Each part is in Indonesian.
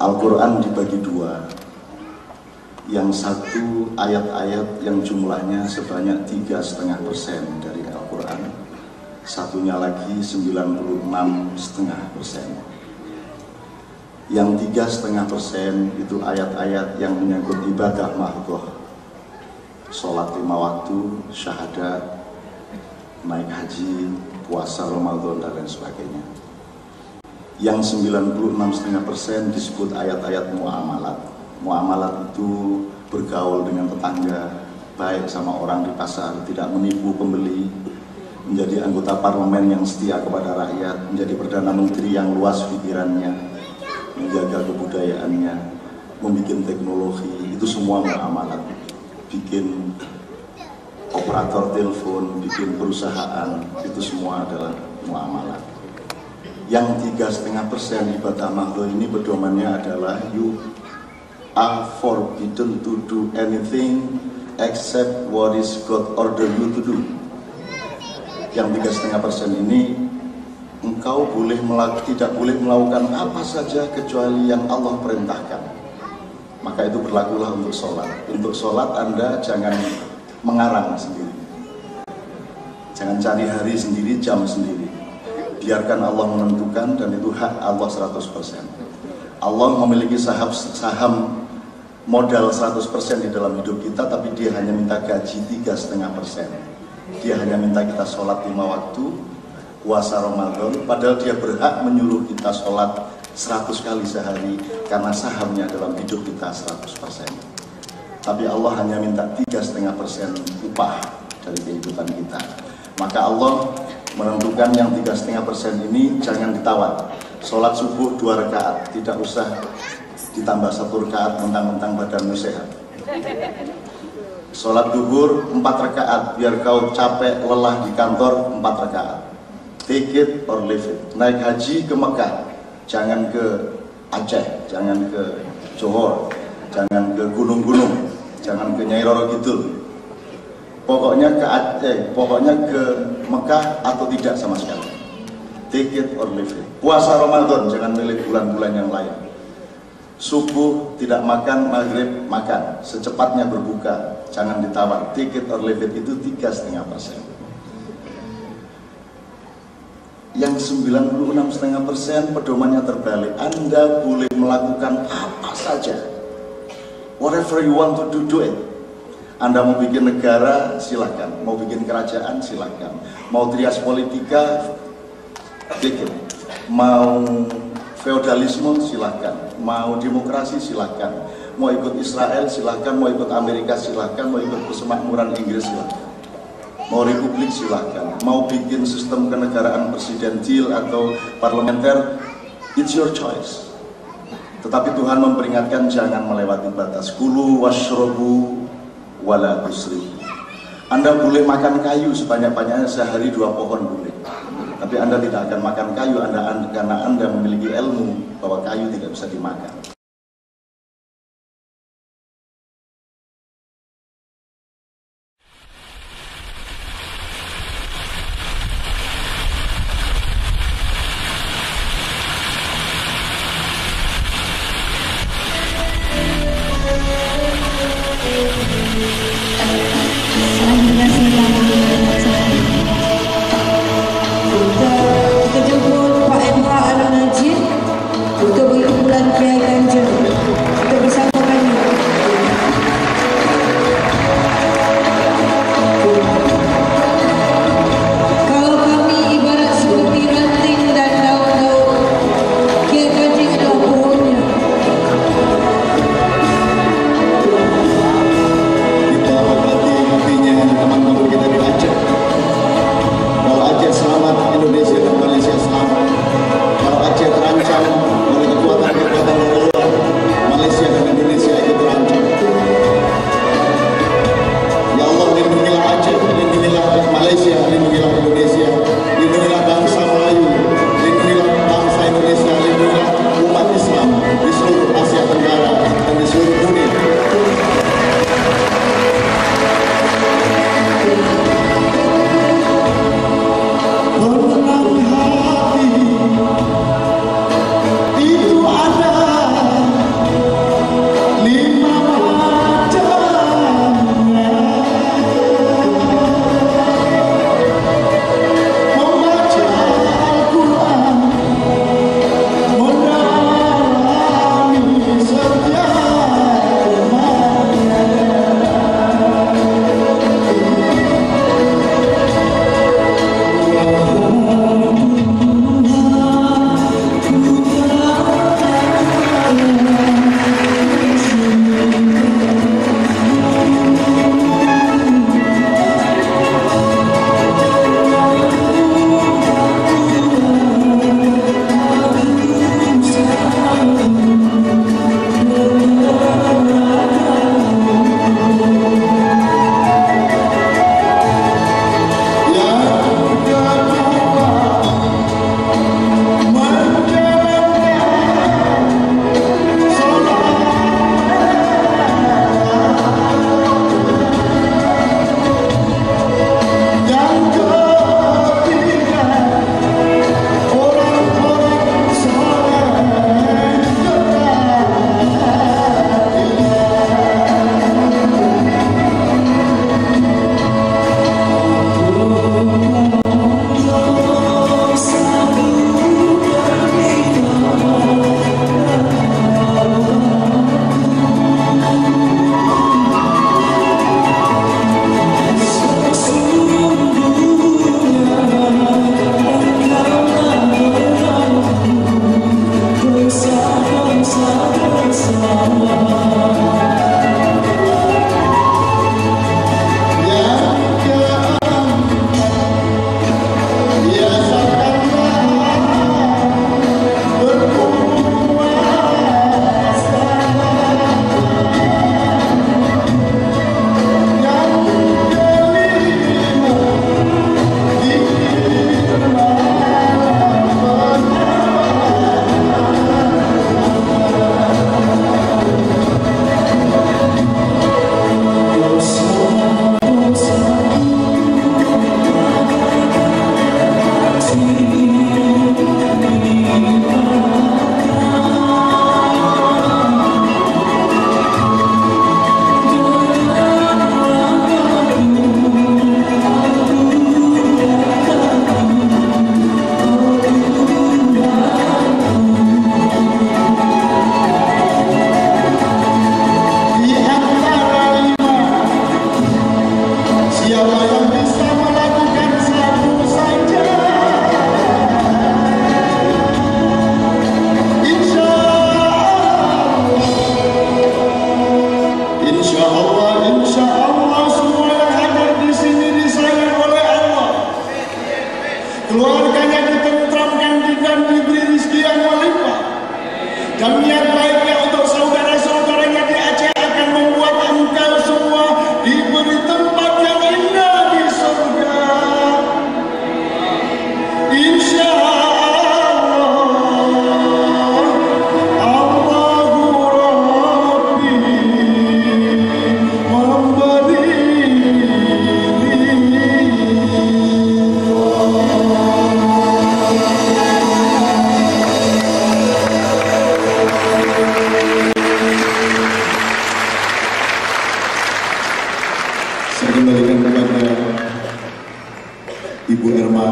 Al-Quran dibagi dua. Yang satu ayat-ayat yang jumlahnya sebanyak 3,5% dari Al-Quran. Satunya lagi 96,5%. Yang 3,5% itu ayat-ayat yang menyangkut ibadah mahdhah, sholat 5 waktu, syahadat, naik haji, puasa Ramadan dan lain sebagainya. Yang 96,5% disebut ayat-ayat muamalat. Muamalat itu bergaul dengan tetangga, baik sama orang di pasar, tidak menipu pembeli, menjadi anggota parlemen yang setia kepada rakyat, menjadi perdana menteri yang luas pikirannya, menjaga kebudayaannya, membuat teknologi, itu semua muamalat. Bikin operator telepon, bikin perusahaan, itu semua adalah muamalat. Yang 3,5% ibadah mahdhah ini pedomannya adalah you are forbidden to do anything except what is God order you to do. Yang 3,5% ini engkau tidak boleh melakukan apa saja kecuali yang Allah perintahkan. Maka itu berlakulah untuk sholat. Untuk sholat Anda jangan mengarang sendiri, jangan cari hari sendiri, jam sendiri. Biarkan Allah menentukan, dan itu hak Allah 100%. Allah memiliki saham modal 100% di dalam hidup kita, tapi dia hanya minta gaji 3,5%. Dia hanya minta kita sholat 5 waktu, puasa Ramadan, padahal dia berhak menyuruh kita sholat 100 kali sehari, karena sahamnya dalam hidup kita 100%. Tapi Allah hanya minta 3,5% upah dari kehidupan kita. Maka Allah menentukan yang 3,5% ini jangan ditawar. Sholat subuh 2 rakaat, tidak usah ditambah 1 rakaat mentang-mentang badanmu sehat. Sholat duhur 4 rakaat, biar kau capek lelah di kantor, 4 rakaat. Take it or leave it. Naik haji ke Mekah, jangan ke Aceh, jangan ke Johor, jangan ke gunung-gunung, jangan ke Nyai Roro Kidul. Pokoknya ke Aceh, pokoknya ke Mekah atau tidak sama sekali. Take it or leave it. Puasa Ramadan jangan milih bulan-bulan yang lain. Subuh tidak makan, maghrib makan, secepatnya berbuka, jangan ditawar. Take it or leave it itu 3,5%. Yang 96,5% pedomannya terbalik. Anda boleh melakukan apa saja, whatever you want to do it. Anda mau bikin negara, silakan. Mau bikin kerajaan, silakan. Mau trias politika, bikin. Mau feodalisme, silakan. Mau demokrasi, silakan. Mau ikut Israel, silakan. Mau ikut Amerika, silakan. Mau ikut persemakmuran Inggris, silakan. Mau republik, silakan. Mau bikin sistem kenegaraan presidensial atau parlementer, it's your choice. Tetapi Tuhan memperingatkan jangan melewati batas. Kulu washrobu wala tusrifu. Anda boleh makan kayu sebanyak-banyaknya, sehari 2 pohon boleh. Tapi Anda tidak akan makan kayu karena Anda memiliki ilmu bahwa kayu tidak bisa dimakan. Kita jemput Pak Emrah Al-Najib untuk beri bulan kira ganjil. kembalikan kepada Ibu Erma.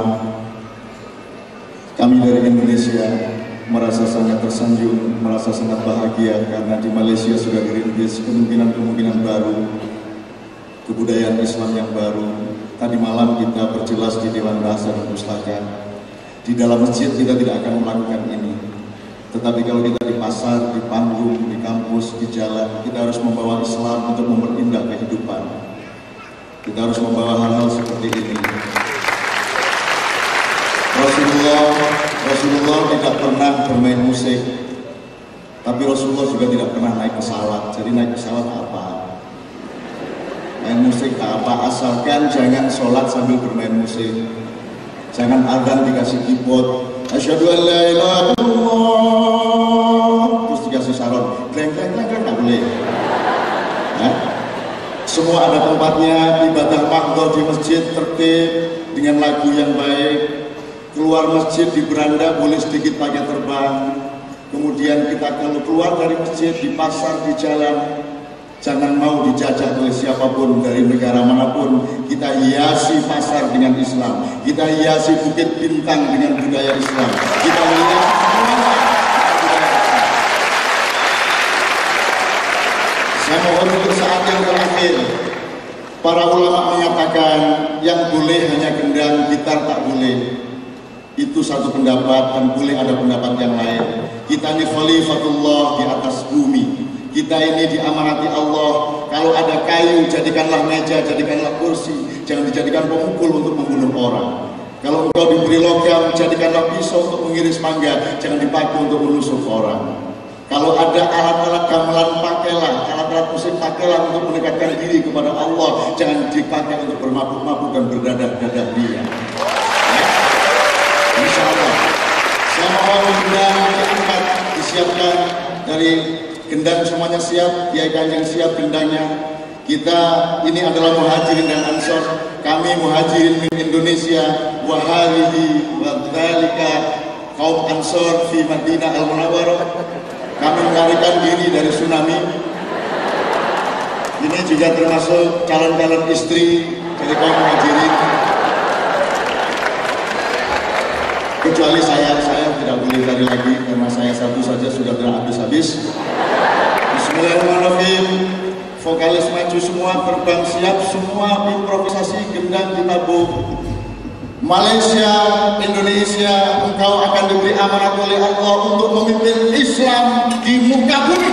Kami dari Indonesia merasa sangat tersanjung, merasa sangat bahagia karena di Malaysia sudah dirintis kemungkinan-kemungkinan baru, kebudayaan Islam yang baru. Tadi malam kita perjelas di Dewan Bahasa dan Pustaka, di dalam masjid kita tidak akan melakukan ini. Tetapi kalau kita di pasar, di panggung, di kampus, di jalan, kita harus membawa Islam untuk memperindah kehidupan. Kita harus membawa hal-hal seperti ini. Rasulullah tidak pernah bermain musik, tapi Rasulullah juga tidak pernah naik pesawat. Jadi naik pesawat apa? Main musik apa? Asalkan jangan sholat sambil bermain musik. Jangan adzan dikasih keyboard, asyhadu an la ilaha illallah, terus dikasih saron, kleng nggak boleh. Semua ada tempatnya, ibadah mahdoh di masjid tertib dengan lagu yang baik. Keluar masjid di beranda boleh sedikit pakai terbang. Kemudian kita kalau keluar dari masjid di pasar, di jalan, jangan mau dijajah oleh siapapun dari negara manapun. Kita hiasi pasar dengan Islam, kita hiasi Bukit Bintang dengan budaya Islam, kita hiasi semuanya. Saya mohon untuk saat yang terakhir, para ulama menyatakan yang boleh hanya gendang, gitar tak boleh. Itu satu pendapat dan boleh ada pendapat yang lain. Kita ini khalifatullah di atas bumi. Kita ini diamanati Allah. Kalau ada kayu, jadikanlah meja, jadikanlah kursi. Jangan dijadikan pemukul untuk membunuh orang. Kalau engkau diberi logam, jadikanlah pisau untuk mengiris mangga. Jangan dipakai untuk menusuk orang. Kalau ada alat-alat gamelan, pakailah. Alat-alat musik, pakailah untuk mendekatkan diri kepada Allah. Jangan dipakai untuk bermabuk-mabuk dan berdadah-dadah dia. Insyaallah. Saya mohon gendang diangkat, disiapkan dari gendang semuanya siap, Kiai Kanjeng siap gendangnya. Kita ini adalah muhajirin dan ansor. Kami muhajirin min Indonesia, wa halihi wa dzalika kaum ansor fi Madinah Al-Munawwarah. Kami melarikan diri dari tsunami. Ini juga termasuk calon-calon istri dari kaum muhajirin. Kecuali saya tidak boleh lari lagi karena saya satu saja sudah habis-habis. Bismillahirrahmanirrahim. Vokalis maju semua, terbang siap semua, improvisasi gendang ditabuh. Malaysia, Indonesia, engkau akan diberi amanat oleh Allah untuk memimpin Islam di muka bumi.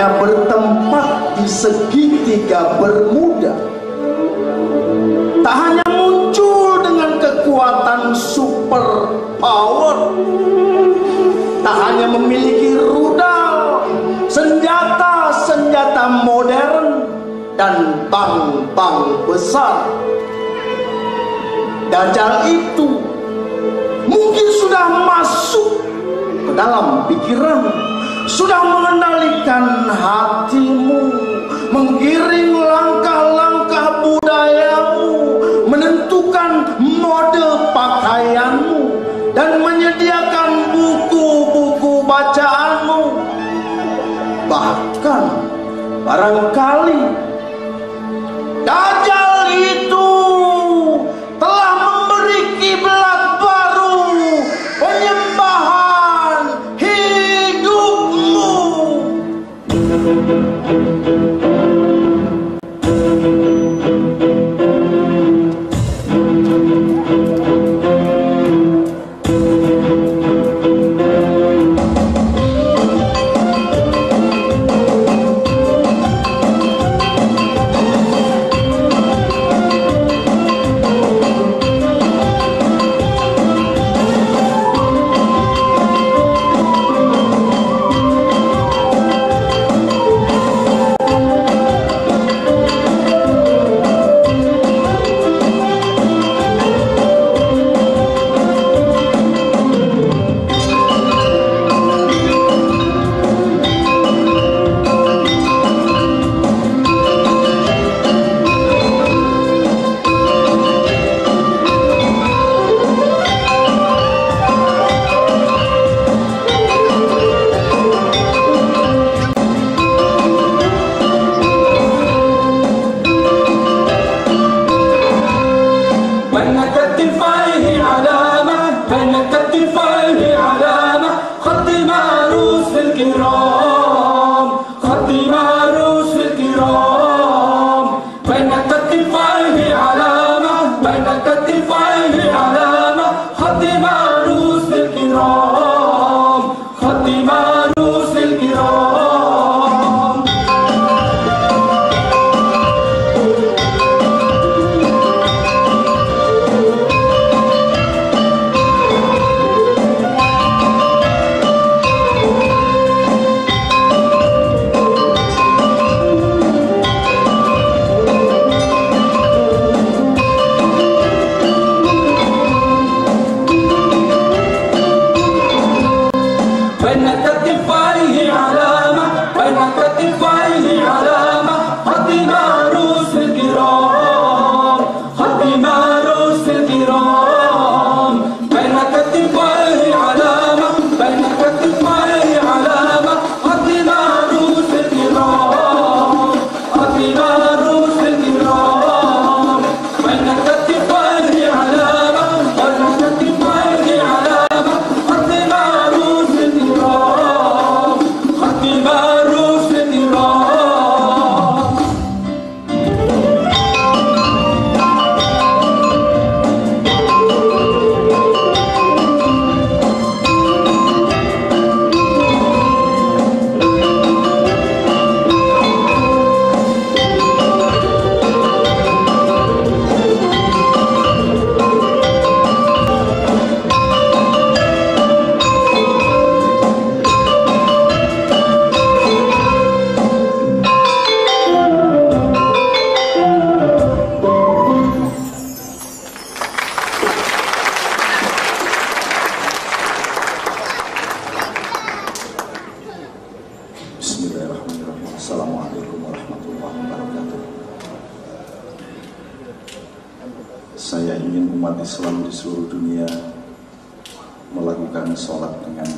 hanya bertempat di segitiga Bermuda, tak hanya muncul dengan kekuatan super power, tak hanya memiliki rudal, senjata-senjata modern, dan bank-bank besar. Dajjal itu mungkin sudah masuk ke dalam pikiran, sudah mengendalikan hatimu, menggiring langkah-langkah budayamu, menentukan mode pakaianmu, dan menyediakan buku-buku bacaanmu. Bahkan barangkali Dajjal itu telah memberi kiblat baru penyembahan hidupmu. Saya ingin umat Islam di seluruh dunia melakukan sholat dengan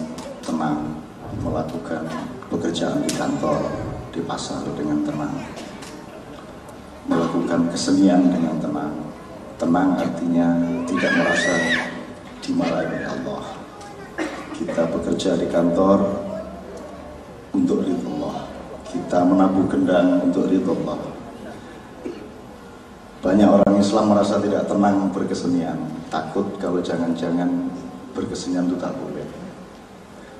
tenang, melakukan pekerjaan di kantor, di pasar dengan tenang, melakukan kesenian dengan tenang. Tenang artinya tidak merasa dimarahi oleh Allah. Kita bekerja di kantor untuk ridho Allah, kita menabuh kendang untuk ridho Allah. Banyak orang Islam merasa tidak tenang berkesenian, takut kalau jangan-jangan berkesenian itu tak boleh.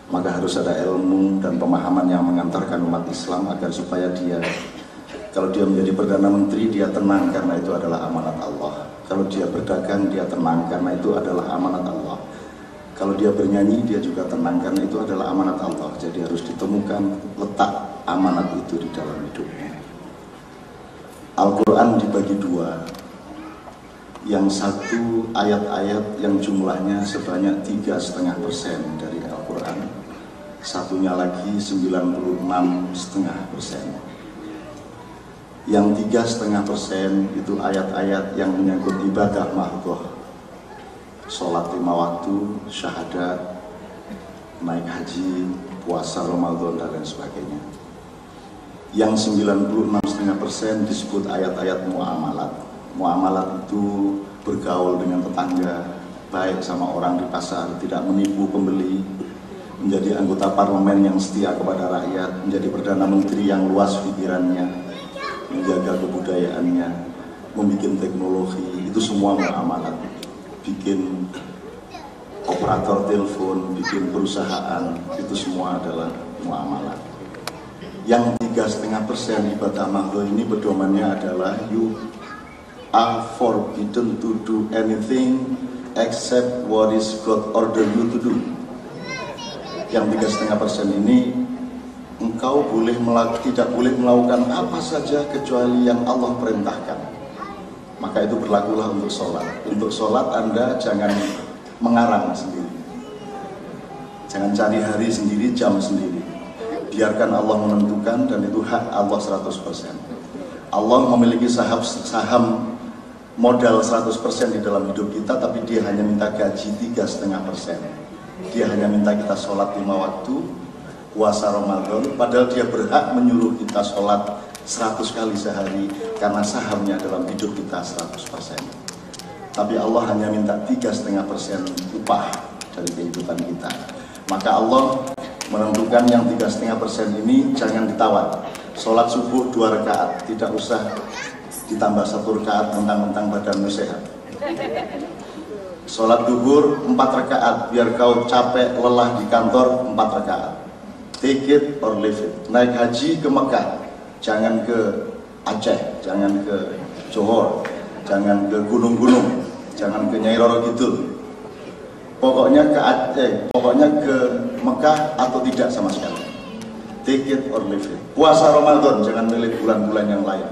maka harus ada ilmu dan pemahaman yang mengantarkan umat Islam agar supaya dia, kalau dia menjadi Perdana Menteri, dia tenang karena itu adalah amanat Allah. Kalau dia berdagang, dia tenang karena itu adalah amanat Allah. Kalau dia bernyanyi, dia juga tenang karena itu adalah amanat Allah. Jadi harus ditemukan letak amanat itu di dalam hidupnya. Al-Quran dibagi dua. Yang satu ayat-ayat yang jumlahnya sebanyak 3,5% dari Al-Quran. Satunya lagi 96,5%. Yang 3,5% itu ayat-ayat yang menyangkut ibadah mahdhah, sholat 5 waktu, syahadat, naik haji, puasa Ramadan dan lain sebagainya. Yang 96,5% disebut ayat-ayat muamalat. Muamalat itu bergaul dengan tetangga, baik sama orang di pasar, tidak menipu pembeli, menjadi anggota parlemen yang setia kepada rakyat, menjadi Perdana Menteri yang luas pikirannya, menjaga kebudayaannya, membuat teknologi, itu semua muamalat. Bikin operator telepon, bikin perusahaan, itu semua adalah muamalat. Yang 3,5% ibadah mahdhah ini pedomannya adalah you are forbidden to do anything except what is God order you to do. Yang 3,5% ini engkau tidak boleh melakukan apa saja kecuali yang Allah perintahkan. Maka itu berlakulah untuk sholat. Untuk sholat Anda jangan mengarang sendiri, jangan cari hari sendiri, jam sendiri. Biarkan Allah menentukan, dan itu hak Allah 100%. Allah memiliki saham modal 100% di dalam hidup kita, tapi dia hanya minta gaji 3,5%. Dia hanya minta kita sholat 5 waktu, puasa Ramadan, padahal dia berhak menyuruh kita sholat 100 kali sehari karena sahamnya dalam hidup kita 100%. Tapi Allah hanya minta 3,5% upah dari kehidupan kita. Maka Allah menentukan yang 3,5% ini jangan ditawar. Sholat subuh 2 rakaat, tidak usah ditambah 1 rakaat mentang-mentang badanmu sehat. Sholat duhur 4 rakaat, biar kau capek lelah di kantor 4 rakaat. Take it or leave it. Naik haji ke Mekah, jangan ke Aceh, jangan ke Johor, jangan ke gunung-gunung, jangan ke Nyai Roro Kidul. Pokoknya ke Aceh, pokoknya ke Mekah atau tidak sama sekali. Take it or leave it. Puasa Ramadan jangan milih bulan-bulan yang lain.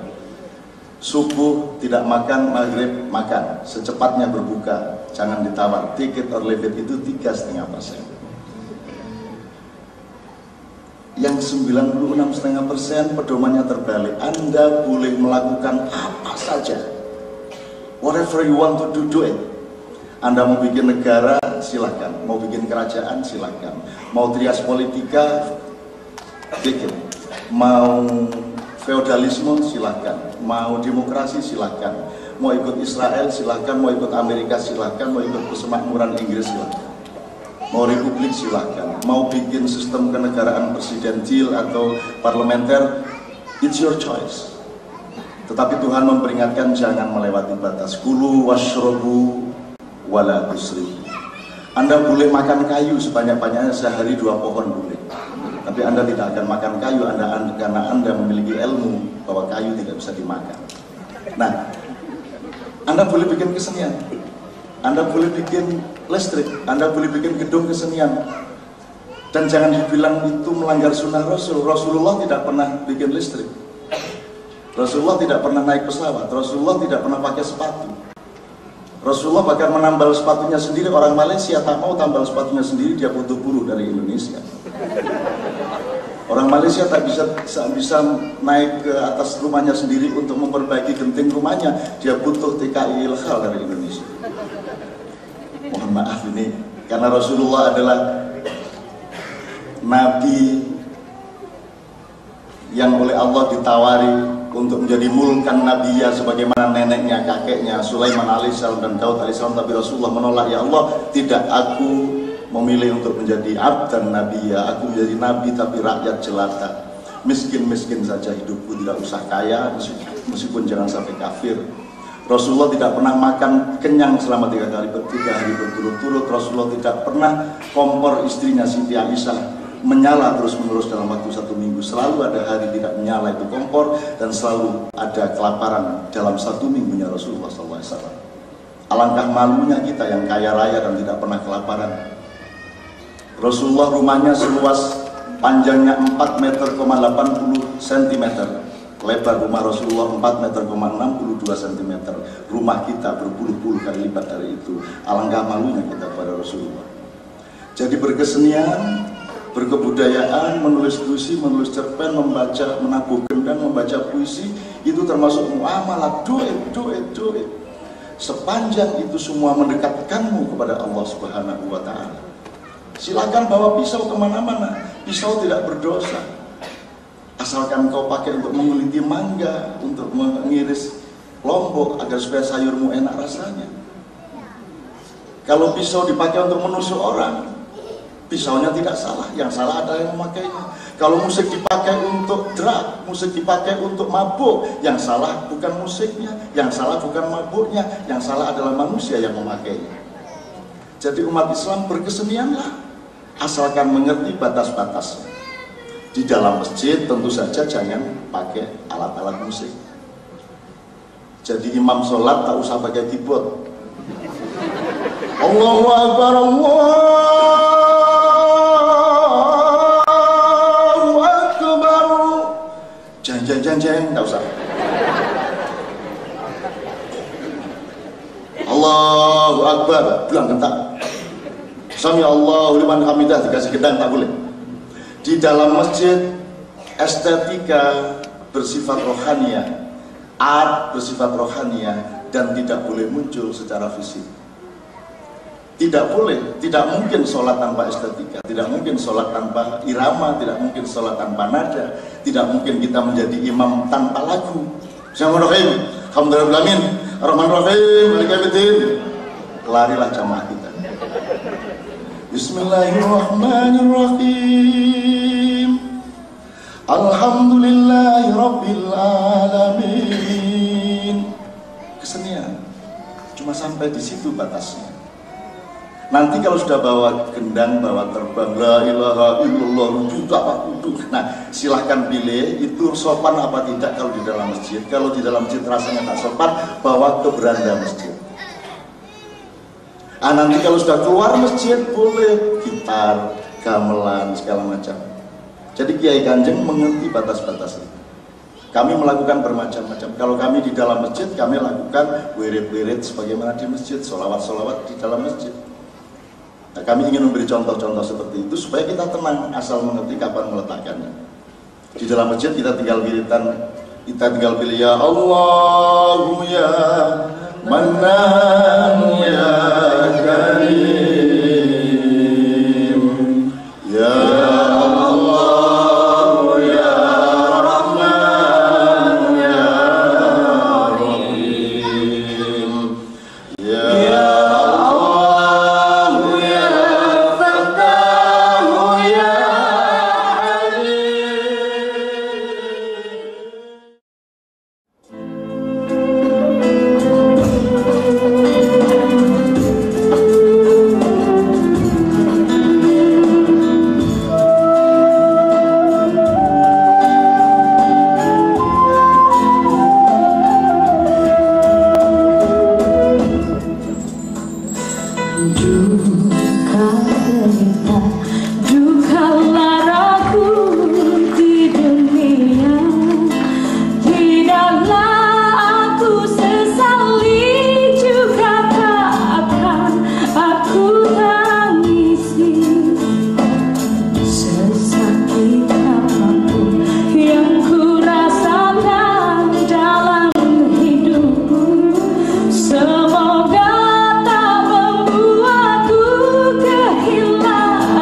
Subuh tidak makan, maghrib makan, secepatnya berbuka, jangan ditawar. Take it or leave it itu 3,5%. Yang 96,5% pedomannya terbalik. Anda boleh melakukan apa saja, whatever you want to do it. Anda mau bikin negara, silahkan. Mau bikin kerajaan, silahkan. Mau trias politika, bikin. Mau feodalisme, silahkan. Mau demokrasi, silahkan. Mau ikut Israel, silahkan. Mau ikut Amerika, silahkan. Mau ikut persemakmuran Inggris, silahkan. Mau republik, silahkan. Mau bikin sistem kenegaraan presidensial atau parlementer, it's your choice. Tetapi Tuhan memperingatkan jangan melewati batas. Kulu washrobu wala tusrifu. Anda boleh makan kayu sebanyak-banyaknya, sehari 2 pohon boleh. Tapi Anda tidak akan makan kayu karena Anda memiliki ilmu bahwa kayu tidak bisa dimakan. Nah, Anda boleh bikin kesenian, Anda boleh bikin listrik, Anda boleh bikin gedung kesenian, dan jangan dibilang itu melanggar sunnah Rasul. Rasulullah tidak pernah bikin listrik, Rasulullah tidak pernah naik pesawat, Rasulullah tidak pernah pakai sepatu. Rasulullah bahkan menambal sepatunya sendiri. Orang Malaysia tak mau tambal sepatunya sendiri, dia butuh buruh dari Indonesia. Orang Malaysia tak bisa naik ke atas rumahnya sendiri untuk memperbaiki genting rumahnya, dia butuh TKI ilegal dari Indonesia. Mohon maaf ini, karena Rasulullah adalah Nabi yang oleh Allah ditawari untuk menjadi mulkan Nabiya sebagaimana neneknya, kakeknya Sulaiman alaihissalam dan Daud alaihissalam. Tapi Rasulullah menolak, ya Allah, tidak, aku memilih untuk menjadi abdan Nabiya, aku menjadi Nabi tapi rakyat jelata, miskin-miskin saja hidupku, tidak usah kaya, meskipun jangan sampai kafir. Rasulullah tidak pernah makan kenyang selama 3 hari berturut-turut. Rasulullah tidak pernah kompor istrinya Siti Aisyah menyala terus-menerus dalam waktu 1 minggu. Selalu ada hari tidak menyala itu kompor, dan selalu ada kelaparan dalam 1 minggunya Rasulullah SAW. Alangkah malunya kita yang kaya raya dan tidak pernah kelaparan. Rasulullah rumahnya seluas panjangnya 4,80 meter, lebar rumah Rasulullah 4,62 cm. Rumah kita berpuluh-puluh kali lipat dari itu. Alangkah malunya kita pada Rasulullah. Jadi berkesenian, berkebudayaan, menulis puisi, menulis cerpen, membaca, menabuh gendang, membaca puisi, itu termasuk muamalah, duit. Sepanjang itu semua mendekatkanmu kepada Allah Subhanahu wa Ta'ala. Silakan bawa pisau kemana-mana, pisau tidak berdosa. Asalkan kau pakai untuk menguliti mangga, untuk mengiris lombok agar supaya sayurmu enak rasanya. Kalau pisau dipakai untuk menusuk orang, pisaunya tidak salah, yang salah adalah yang memakainya. Kalau musik dipakai untuk drug, musik dipakai untuk mabuk, yang salah bukan musiknya, yang salah bukan mabuknya, yang salah adalah manusia yang memakainya. Jadi umat Islam berkesenianlah, asalkan mengerti batas-batasnya. Di dalam masjid tentu saja jangan pakai alat-alat musik. Jadi imam sholat tak usah pakai keyboard. Allahu Akbar, Allahu Akbar. Jeng, tak usah. Allahu Akbar, bilang gentak. Sami Allahu liman hamidah, dikasih gendang tak boleh. Di dalam masjid, estetika bersifat rohaniah, art bersifat rohaniah, dan tidak boleh muncul secara fisik. Tidak boleh, tidak mungkin sholat tanpa estetika, tidak mungkin sholat tanpa irama, tidak mungkin sholat tanpa nada, tidak mungkin kita menjadi imam tanpa lagu. Bismillahirrahmanirrahim, alhamdulillahirrahmanirrahim, ar-rahmanirrahim, maliki yaumiddin. Larilah jamaah kita. Bismillahirrahmanirrahim, alhamdulillahi rabbil alamin. Kesenian cuma sampai di situ batasnya. Nanti kalau sudah bawa gendang, bawa terbang, la ilaha illallah, juta kudu. Nah, silahkan pilih itu sopan apa tidak kalau di dalam masjid. Kalau di dalam masjid rasanya tak sopan, bawa ke beranda masjid. Nanti kalau sudah keluar masjid boleh gitar, gamelan, segala macam. Jadi Kiai Kanjeng mengerti batas-batas itu. Kami melakukan bermacam-macam. Kalau kami di dalam masjid, kami lakukan wirid-wirid sebagaimana di masjid, sholawat-sholawat di dalam masjid. Nah, kami ingin memberi contoh-contoh seperti itu supaya kita tenang, asal mengerti kapan meletakkannya. Di dalam masjid kita tinggal wiridan, kita tinggal pilih ya Allahu ya Mannan ya Karim, ya Allah ya Rahman ya Rahim, ya Allah ya Fattah ya Alim. Duka laraku di dunia, tidaklah aku sesali, juga tak akan aku tangisi. Sesakit apapun yang ku rasakan dalam hidupku, semoga tak membuatku kehilangan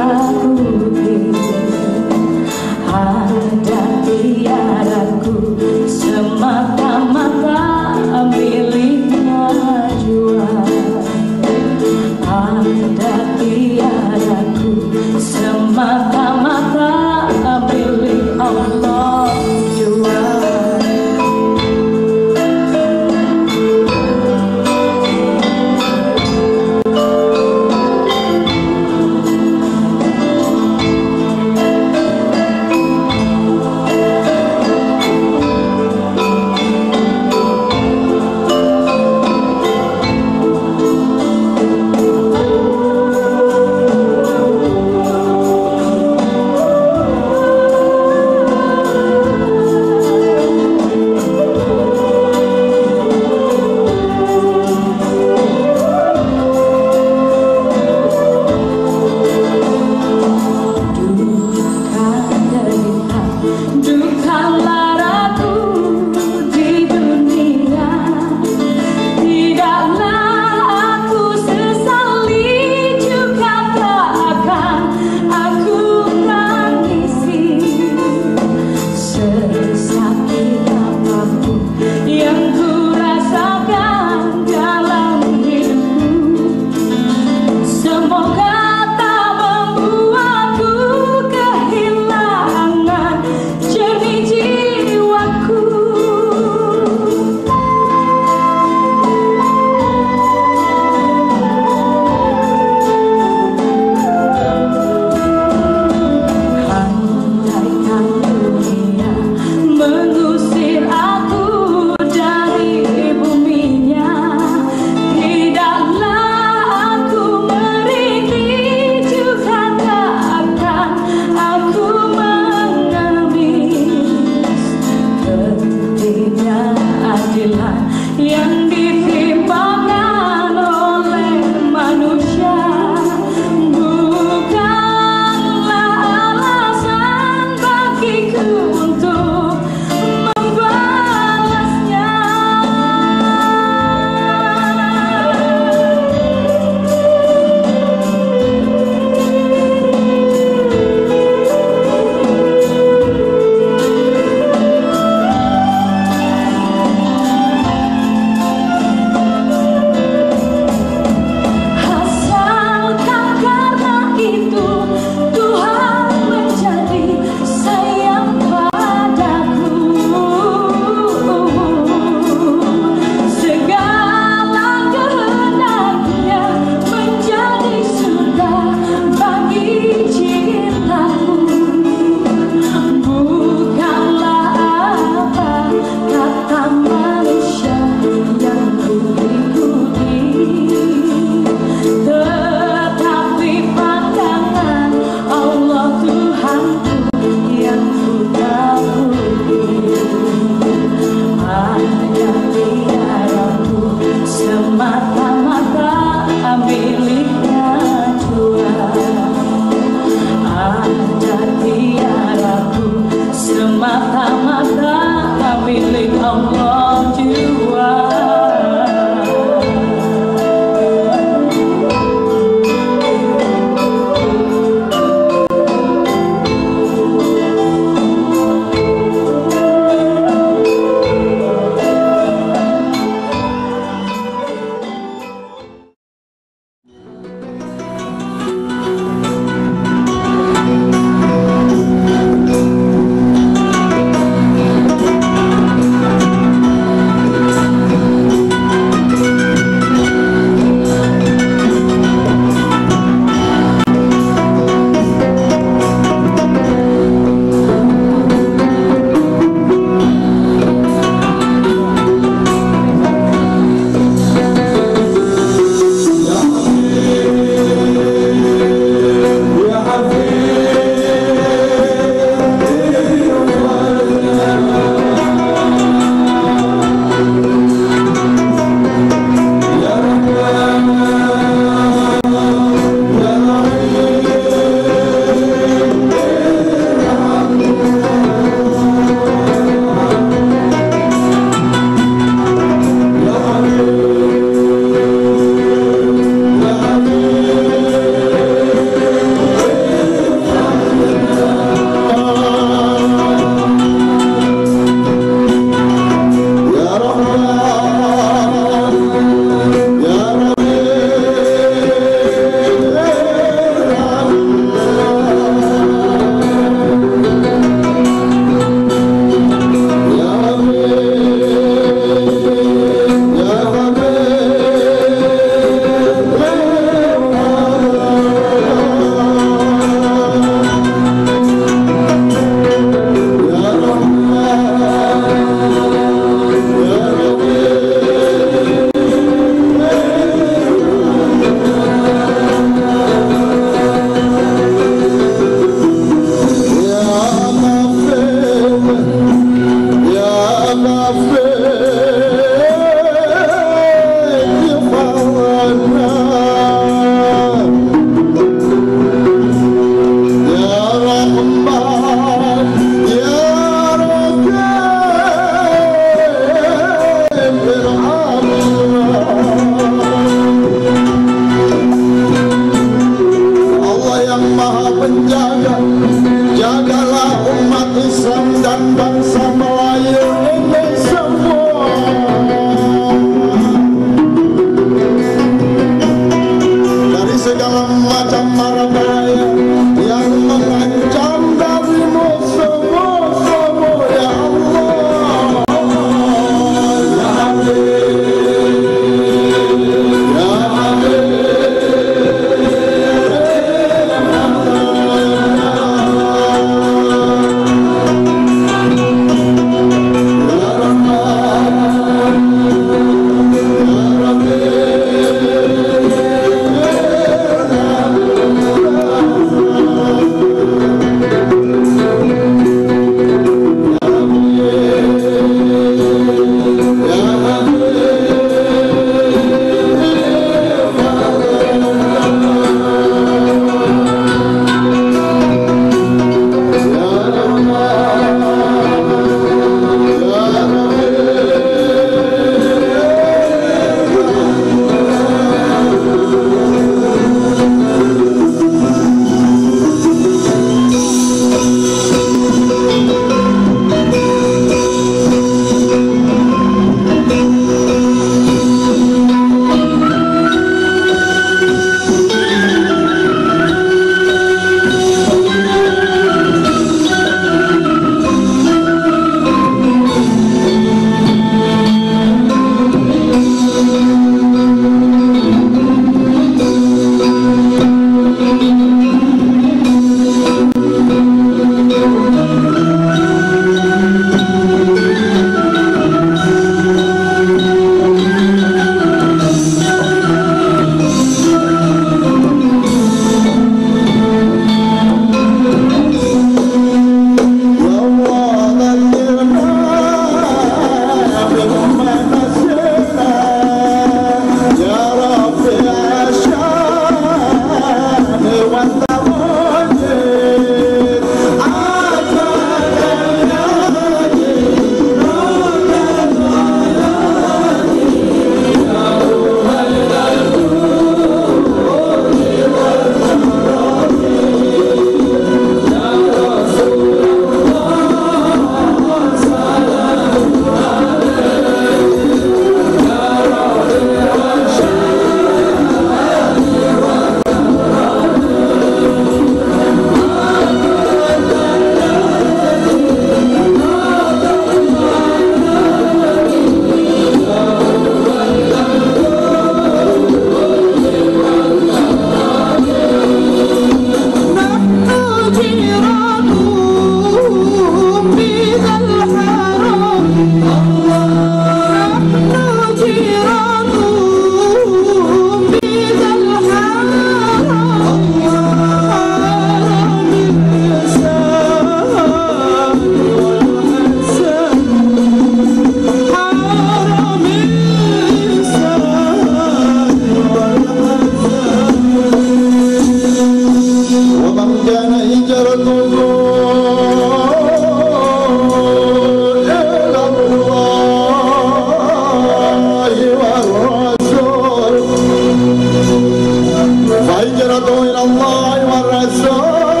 hijratuhu ila Allah wa Rasul.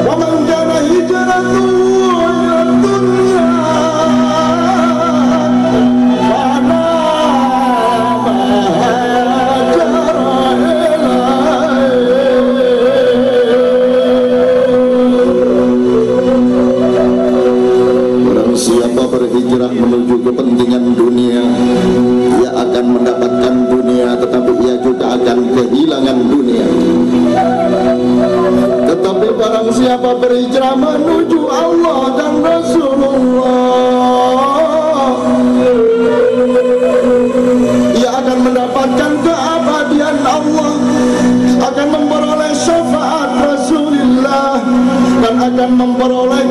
Wa man kana hijratuhu ila dunya berhijrah menuju kepentingan dunia, ia akan mendapatkan dunia, tetapi ia juga akan kehilangan dunia. Tetapi barang siapa berhijrah menuju Allah dan Rasulullah, ia akan mendapatkan keabadian Allah, akan memperoleh syafaat Rasulullah, dan akan memperoleh